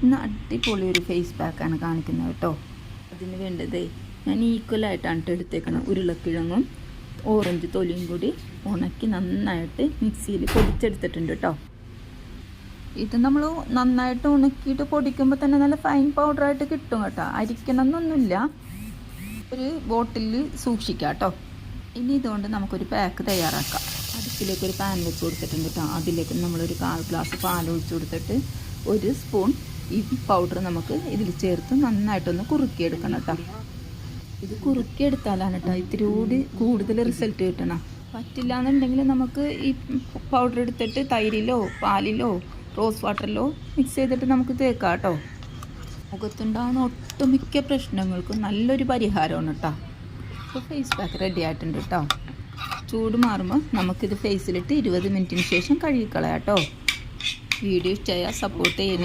ഇന്ന് അടിപൊളി ഒരു ഫേസ് പാക്കാണ് കാണിക്കുന്നത് കേട്ടോ. അതിന് വേണ്ടതേ ഞാൻ ഈക്വലായിട്ടാണ് എടുത്തേക്കണം. ഉരുളക്കിഴങ്ങും ഓറഞ്ച് തൊലിയും കൂടി ഉണക്കി നന്നായിട്ട് മിക്സിയിൽ പൊടിച്ചെടുത്തിട്ടുണ്ട് കേട്ടോ. ഇത് നമ്മൾ നന്നായിട്ട് ഉണക്കിയിട്ട് പൊടിക്കുമ്പോൾ തന്നെ നല്ല ഫൈൻ പൗഡറായിട്ട് കിട്ടും കേട്ടോ. അരിക്കണം എന്നൊന്നുമില്ല. ഒരു ബോട്ടിലിൽ സൂക്ഷിക്കാം കേട്ടോ. ഇനി ഇതുകൊണ്ട് നമുക്കൊരു പാക്ക് തയ്യാറാക്കാം. അടുപ്പിലേക്ക് ഒരു പാൻ വെച്ച് കൊടുത്തിട്ടുണ്ട് കേട്ടോ. അതിലേക്ക് നമ്മളൊരു 1/4 ഗ്ലാസ് പാൽ ഒഴിച്ച് കൊടുത്തിട്ട് 1 സ്പൂൺ ഈ പൗഡർ നമുക്ക് ഇതിൽ ചേർത്ത് നന്നായിട്ടൊന്ന് കുറുക്കിയെടുക്കണം കേട്ടോ. ഇത് കുറുക്കിയെടുത്താലാണ് കേട്ടോ ഇത്തിരി കൂടി കൂടുതൽ റിസൾട്ട് കിട്ടണം. പറ്റില്ല എന്നുണ്ടെങ്കിൽ നമുക്ക് ഈ പൗഡർ എടുത്തിട്ട് തൈരിലോ പാലിലോ റോസ് വാട്ടറിലോ മിക്സ് ചെയ്തിട്ട് നമുക്ക് തേക്കാം കേട്ടോ. മുഖത്തുണ്ടാകുന്ന ഒട്ടുമിക്ക പ്രശ്നങ്ങൾക്കും നല്ലൊരു പരിഹാരമാണ് കേട്ടോ. അപ്പോൾ ഫേസ് പാക്ക് റെഡി ആയിട്ടുണ്ട് കേട്ടോ. ചൂട് മാറുമ്പോൾ നമുക്കിത് ഫേസിലിട്ട് 20 മിനിറ്റിന് ശേഷം കഴുകിക്കളയാം കേട്ടോ. വീഡിയോ ഇഷ്ടമായാൽ സപ്പോർട്ട് ചെയ്യണേ.